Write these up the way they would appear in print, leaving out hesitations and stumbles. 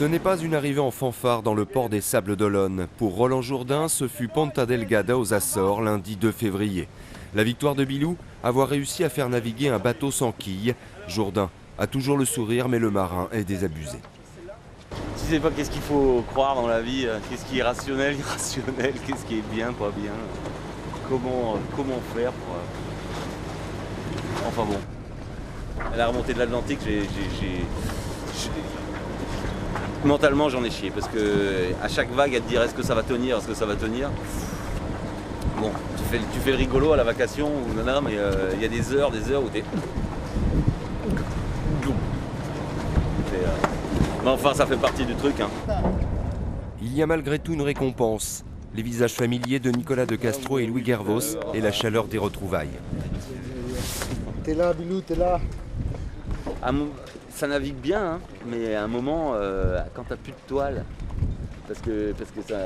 Ce n'est pas une arrivée en fanfare dans le port des Sables d'Olonne. Pour Roland Jourdain, ce fut Ponta Delgada aux Açores, lundi 2 février. La victoire de Bilou, avoir réussi à faire naviguer un bateau sans quille. Jourdain a toujours le sourire, mais le marin est désabusé. Tu sais pas qu'est-ce qu'il faut croire dans la vie, qu'est-ce qui est rationnel, irrationnel, qu'est-ce qui est bien, pas bien. Comment faire pour... Enfin bon. À la remontée de l'Atlantique, mentalement j'en ai chié parce que à chaque vague elle te dit est-ce que ça va tenir, est-ce que ça va tenir. Bon, tu fais le rigolo à la vacation ou nana, mais il y a des heures où t'es. Mais enfin ça fait partie du truc. Il y a malgré tout une récompense. Les visages familiers de Nicolas de Castro et Louis Gervos et la chaleur des retrouvailles. T'es là, Bilou, t'es là. Ça navigue bien, mais à un moment, quand t'as plus de toile, parce que ça...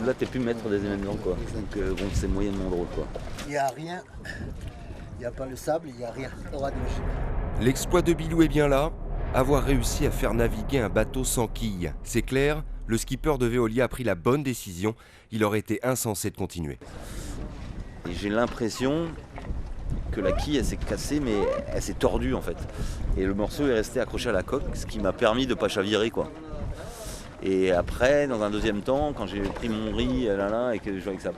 là t'es plus maître des événements, quoi. Donc bon, c'est moyennement drôle, quoi. Il n'y a rien, il n'y a pas le sable, il n'y a rien. L'exploit de Bilou est bien là, avoir réussi à faire naviguer un bateau sans quille. C'est clair, le skipper de Veolia a pris la bonne décision, il aurait été insensé de continuer. Et j'ai l'impression que la quille elle s'est cassée, mais elle s'est tordue en fait. Et le morceau est resté accroché à la coque, ce qui m'a permis de ne pas chavirer, quoi. Et après, dans un deuxième temps, quand j'ai pris mon riz et que je voyais que ça,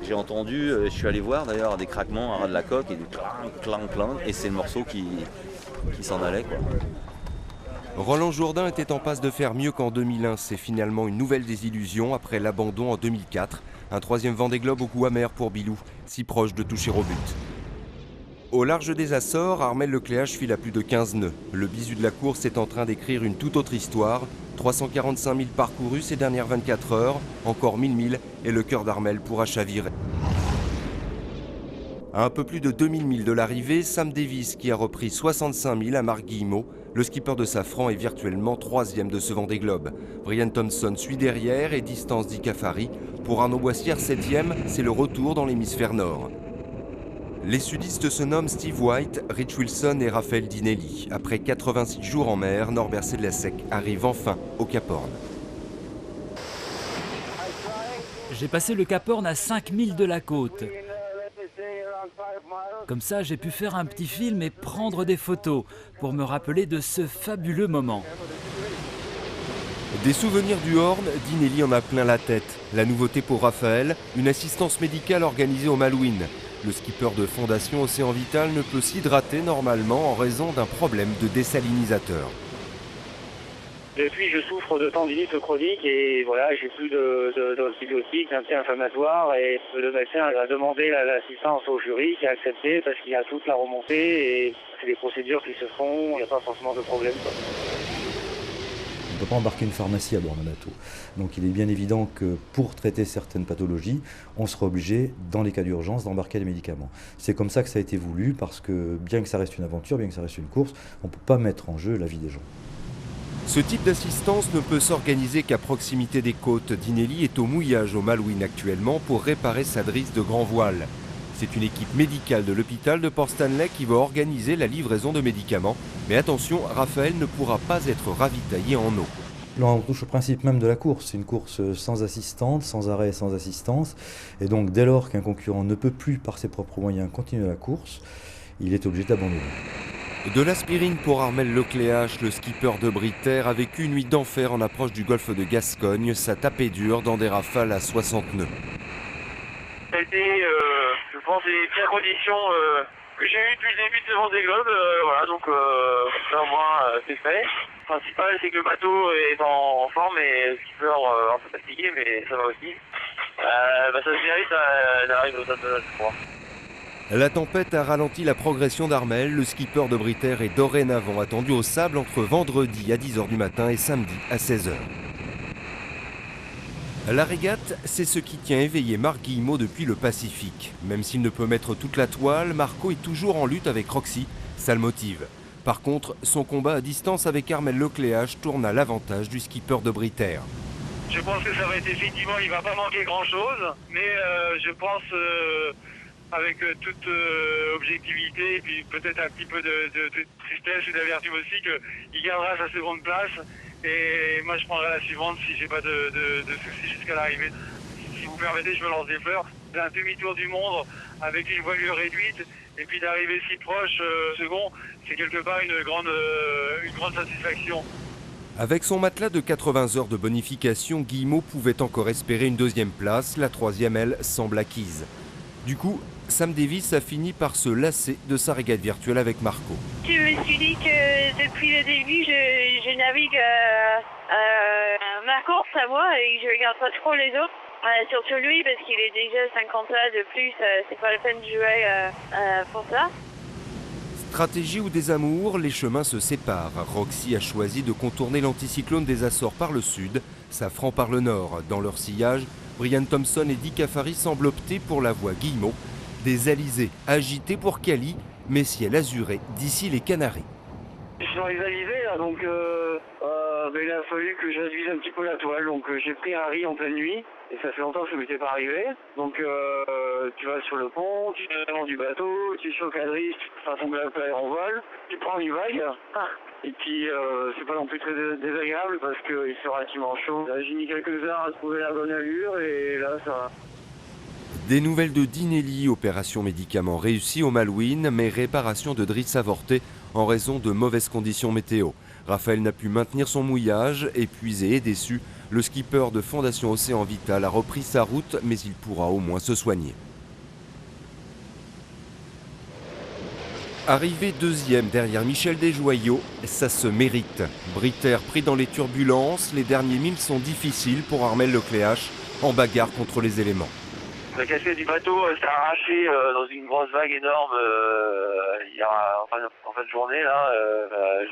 j'ai entendu, je suis allé voir d'ailleurs des craquements à ras de la coque et du clang, clang, clang, et c'est le morceau qui s'en allait, quoi. Roland Jourdain était en passe de faire mieux qu'en 2001. C'est finalement une nouvelle désillusion après l'abandon en 2004. Un troisième Vendée Globe au goût amer pour Bilou, si proche de toucher au but. Au large des Açores, Armel Lecléache file à plus de 15 nœuds. Le bisu de la course est en train d'écrire une toute autre histoire. 345 000 parcourus ces dernières 24 heures, encore 1000 milles et le cœur d'Armel pourra chavirer. À un peu plus de 2000 milles de l'arrivée, Sam Davis qui a repris 65 000 à Marc Guillemot. Le skipper de Safran est virtuellement troisième de ce Vendée Globe. Brian Thompson suit derrière et distance d'Icafari. Pour Arnaud Boissière, septième, c'est le retour dans l'hémisphère nord. Les sudistes se nomment Steve White, Rich Wilson et Raphaël Dinelli. Après 86 jours en mer, Norbert Sedlacek arrive enfin au Cap Horn. J'ai passé le Cap Horn à 5000 de la côte. Comme ça, j'ai pu faire un petit film et prendre des photos pour me rappeler de ce fabuleux moment. Des souvenirs du Horn, Dinelli en a plein la tête. La nouveauté pour Raphaël, une assistance médicale organisée au Malouine. Le skipper de Fondation Océan Vital ne peut s'hydrater normalement en raison d'un problème de désalinisateur. Depuis, je souffre de tendinite chronique et voilà, j'ai plus d'antibiotiques, d'anti-inflammatoires et le médecin a demandé l'assistance au jury qui a accepté parce qu'il y a toute la remontée et c'est des procédures qui se font, il n'y a pas forcément de problème, quoi. On ne peut pas embarquer une pharmacie à bord d'un bateau. Donc il est bien évident que pour traiter certaines pathologies, on sera obligé, dans les cas d'urgence, d'embarquer des médicaments. C'est comme ça que ça a été voulu, parce que bien que ça reste une aventure, bien que ça reste une course, on ne peut pas mettre en jeu la vie des gens. Ce type d'assistance ne peut s'organiser qu'à proximité des côtes. Dinelli est au mouillage au Malouine actuellement pour réparer sa drisse de grand voile. C'est une équipe médicale de l'hôpital de Port Stanley qui va organiser la livraison de médicaments. Mais attention, Raphaël ne pourra pas être ravitaillé en eau. Là, on touche au principe même de la course. C'est une course sans assistante, sans arrêt, sans assistance. Et donc, dès lors qu'un concurrent ne peut plus, par ses propres moyens, continuer la course, il est obligé d'abandonner. De l'aspirine pour Armel Lecléache, le skipper de Britair a vécu une nuit d'enfer en approche du golfe de Gascogne. Ça tapait dur dans des rafales à 60 nœuds. Ça a été, je pense, les pires conditions que j'ai eues depuis le début de ce Vendée Globe. Voilà, donc ça au moins c'est fait. Le principal, c'est que le bateau est en forme et le skipper un peu fatigué, mais ça va aussi. Ça se mérite, elle arrive au top de je crois. La tempête a ralenti la progression d'Armel. Le skipper de Britair est dorénavant attendu au sable entre vendredi à 10h du matin et samedi à 16h. La régate, c'est ce qui tient éveillé Marc Guillemot depuis le Pacifique. Même s'il ne peut mettre toute la toile, Marco est toujours en lutte avec Roxy. Ça le motive. Par contre, son combat à distance avec Armel Lecléache tourne à l'avantage du skipper de Britair. Je pense que ça va être effectivement, il ne va pas manquer grand-chose, mais je pense avec toute objectivité et puis peut-être un petit peu de tristesse et d'amertume aussi qu'il gardera sa seconde place et moi je prendrai la suivante si j'ai pas de soucis jusqu'à l'arrivée. Si vous permettez, je me lance des fleurs. C'est un demi-tour du monde avec une voilure réduite et puis d'arriver si proche second, c'est quelque part une grande satisfaction. Avec son matelas de 80 heures de bonification, Guillemot pouvait encore espérer une deuxième place. La troisième, elle, semble acquise. Du coup, Sam Davis a fini par se lasser de sa régate virtuelle avec Marco. Je me suis dit que depuis le début, je navigue ma course à moi et je regarde pas trop les autres. Surtout lui, parce qu'il est déjà 50 ans de plus, c'est pas la peine de jouer pour ça. Stratégie ou désamour, les chemins se séparent. Roxy a choisi de contourner l'anticyclone des Açores par le sud, Safran par le nord. Dans leur sillage, Brian Thompson et Dick Afari semblent opter pour la voie Guillemot. Des alizés agités pour Cali, mais ciel azuré d'ici les Canaries. Je suis dans les alizés là, donc il a fallu que j'aduise un petit peu la toile. Donc j'ai pris un riz en pleine nuit. Et ça fait longtemps que ça m'était pas arrivé. Donc tu vas sur le pont, tu descends du bateau, tu es sur le quadrille, tu fais tomber un peu en vol, tu prends une vague. Et puis c'est pas non plus très désagréable parce qu'il fait relativement chaud. Là, j'ai mis quelques heures à trouver la bonne allure et là ça va. Des nouvelles de Dinelli, opération médicament réussie au Malouine, mais réparation de drisse avortée en raison de mauvaises conditions météo. Raphaël n'a pu maintenir son mouillage, épuisé et déçu. Le skipper de Fondation Océan Vital a repris sa route, mais il pourra au moins se soigner. Arrivé deuxième derrière Michel Desjoyaux, ça se mérite. Britter pris dans les turbulences, les derniers milles sont difficiles pour Armel Lecléache, en bagarre contre les éléments. La casquette du bateau s'est arrachée dans une grosse vague énorme en fin de journée. Là,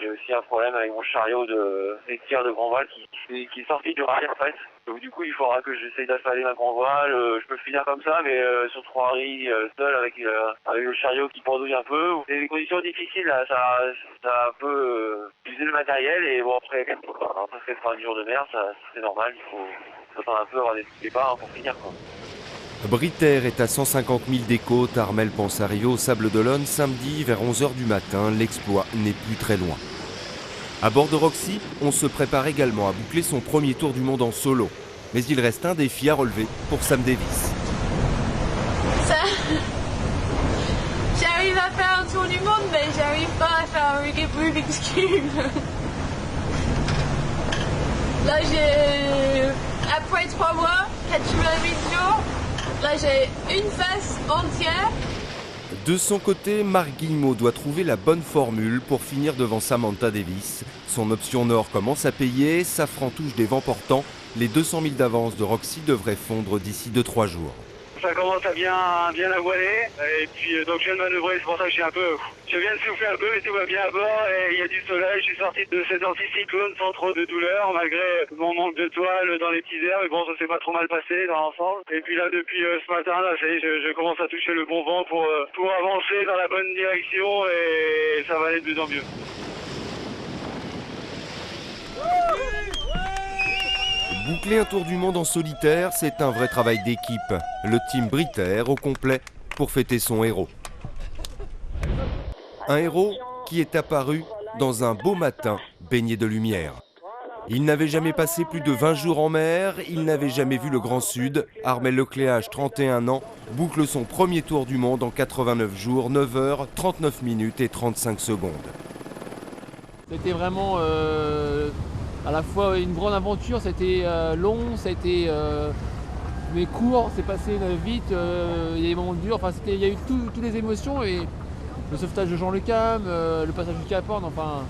j'ai aussi un problème avec mon chariot de tir de grand voile qui est sorti du rail en fait. Donc du coup, il faudra que j'essaye d'affaler ma grand voile. Je peux finir comme ça, mais sur 3 riz seul avec le chariot qui pendouille un peu. C'est des conditions difficiles. Là. Ça a un peu usé le matériel et bon après 90 jours de mer, c'est normal. Il faut attendre un peu, avoir des départs pour finir quoi. Britter est à 150 000 des côtes. Armel pense arriver au Sable d'Olonne samedi vers 11h du matin. L'exploit n'est plus très loin. À bord de Roxy, on se prépare également à boucler son premier tour du monde en solo. Mais il reste un défi à relever pour Sam Davis. Ça... J'arrive à faire un tour du monde, mais j'arrive pas à faire un Rubik's Cube. Là, après 3 mois, 88 jours, là j'ai une face entière. De son côté, Marc Guillemot doit trouver la bonne formule pour finir devant Samantha Davis. Son option nord commence à payer, Safran touche des vents portants. Les 200 000 d'avance de Roxy devraient fondre d'ici 2-3 jours. Ça commence à bien la voiler et puis donc je viens de manœuvrer, c'est pour ça que je viens de souffler un peu mais tout va bien à bord et il y a du soleil, je suis sorti de cet anticyclone sans trop de douleur malgré mon manque de toile dans les petits airs, mais bon ça s'est pas trop mal passé dans l'ensemble. Et puis là depuis ce matin là, ça y est, je commence à toucher le bon vent pour avancer dans la bonne direction et ça va aller de mieux en mieux. Boucler un tour du monde en solitaire, c'est un vrai travail d'équipe. Le team Britter au complet pour fêter son héros. Un héros qui est apparu dans un beau matin baigné de lumière. Il n'avait jamais passé plus de 20 jours en mer, il n'avait jamais vu le Grand Sud. Armel Lecléache, 31 ans, boucle son premier tour du monde en 89 jours, 9 heures, 39 minutes et 35 secondes. C'était vraiment à la fois une grande aventure, c'était long, ça a été mais court, c'est passé vite, il y a des moments durs, enfin, il y a eu toutes les émotions et le sauvetage de Jean Le Cam, le passage du Cap Horn, enfin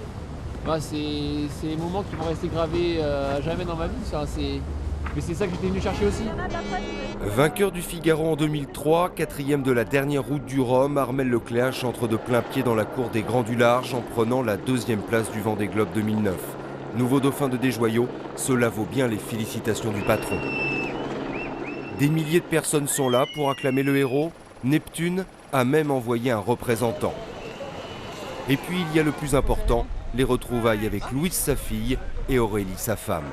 bah, c'est des moments qui vont rester gravés à jamais dans ma vie, mais c'est ça que j'étais venu chercher aussi. Vainqueur du Figaro en 2003, 4e de la dernière route du Rhum, Armel Lecléache entre de plein pied dans la cour des Grands du Large en prenant la 2e place du Vendée Globe 2009. Nouveau dauphin de Desjoyaux, cela vaut bien les félicitations du patron. Des milliers de personnes sont là pour acclamer le héros. Neptune a même envoyé un représentant. Et puis il y a le plus important, les retrouvailles avec Louise sa fille et Aurélie sa femme.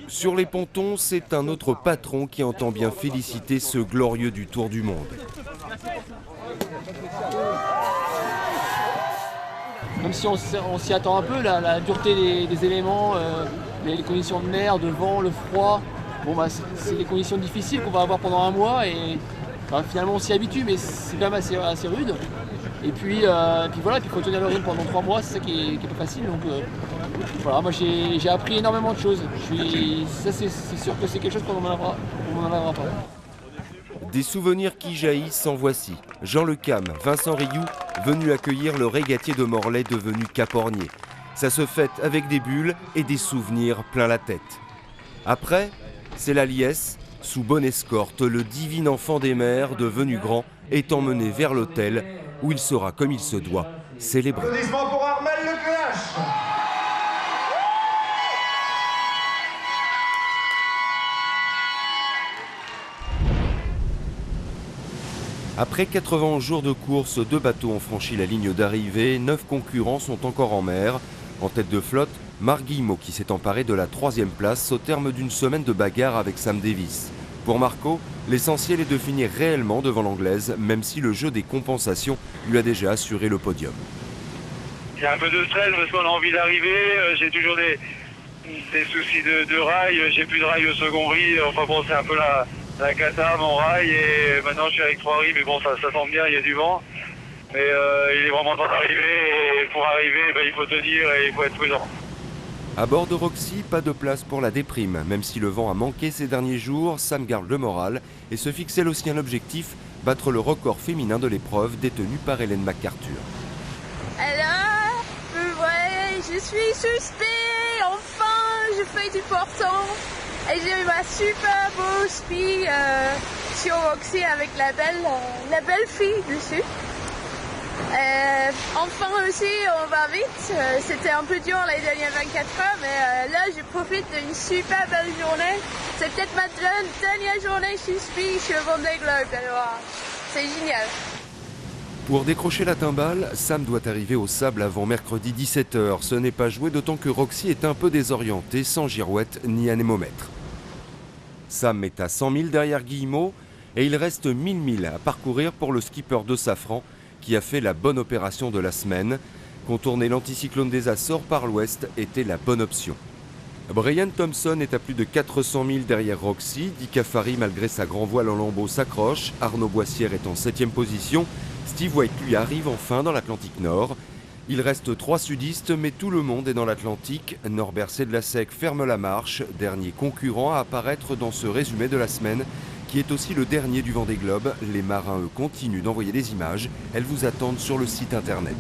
Sur les pontons, c'est un autre patron qui entend bien féliciter ce glorieux du Tour du Monde. Même si on s'y attend un peu, la dureté des éléments, les conditions de mer, de vent, le froid, c'est des conditions difficiles qu'on va avoir pendant un mois et finalement on s'y habitue, mais c'est quand même assez rude. Et puis voilà, il faut tenir le rythme pendant 3 mois, c'est ça qui est pas facile. Donc voilà, moi j'ai appris énormément de choses. Ça c'est sûr que c'est quelque chose qu'on n'en avra pas. Des souvenirs qui jaillissent, en voici. Jean Le Cam, Vincent Rioux, venus accueillir le régatier de Morlaix devenu Capornier. Ça se fête avec des bulles et des souvenirs plein la tête. Après, c'est la liesse. Sous bonne escorte, le divin enfant des mers, devenu grand, est emmené vers l'hôtel où il sera, comme il se doit, célébré. Applaudissements pour Armel Lecléache. Après 80 jours de course, 2 bateaux ont franchi la ligne d'arrivée, 9 concurrents sont encore en mer. En tête de flotte, Marc Guillemot qui s'est emparé de la 3e place au terme d'une semaine de bagarre avec Sam Davis. Pour Marco, l'essentiel est de finir réellement devant l'Anglaise, même si le jeu des compensations lui a déjà assuré le podium. J'ai un peu de stress parce qu'on a envie d'arriver, j'ai toujours des soucis de rail, j'ai plus de rail au second riz, enfin bon c'est un peu la cata, mon rail, et maintenant je suis avec 3 ris, mais bon ça tombe bien, il y a du vent. Mais il est vraiment temps d'arriver, et pour arriver il faut tenir et il faut être prudent. À bord de Roxy, pas de place pour la déprime. Même si le vent a manqué ces derniers jours, Sam garde le moral et se fixe elle aussi un objectif, battre le record féminin de l'épreuve détenu par Hélène MacArthur. Alors, ouais, je suis suspect, enfin je fais du portant et j'ai eu ma super beau spi sur Roxy avec la belle fille dessus. Enfin aussi on va vite, c'était un peu dur les dernières 24 heures mais là je profite d'une super belle journée. C'est peut-être ma dernière journée sous spi sur Vendée Globe, alors c'est génial. Pour décrocher la timbale, Sam doit arriver au sable avant mercredi 17h. Ce n'est pas joué, d'autant que Roxy est un peu désorienté, sans girouette ni anémomètre. Sam est à 100 000 derrière Guillemot et il reste 1000 milles à parcourir pour le skipper de Safran qui a fait la bonne opération de la semaine. Contourner l'anticyclone des Açores par l'ouest était la bonne option. Brian Thompson est à plus de 400 000 derrière Roxy. Dick Cafari, malgré sa grand voile en lambeaux, s'accroche. Arnaud Boissière est en 7e position. Steve White lui arrive enfin dans l'Atlantique Nord. Il reste 3 sudistes, mais tout le monde est dans l'Atlantique. Norbert Sedlacek ferme la marche, dernier concurrent à apparaître dans ce résumé de la semaine, qui est aussi le dernier du Vendée Globe. Les marins, eux, continuent d'envoyer des images. Elles vous attendent sur le site internet.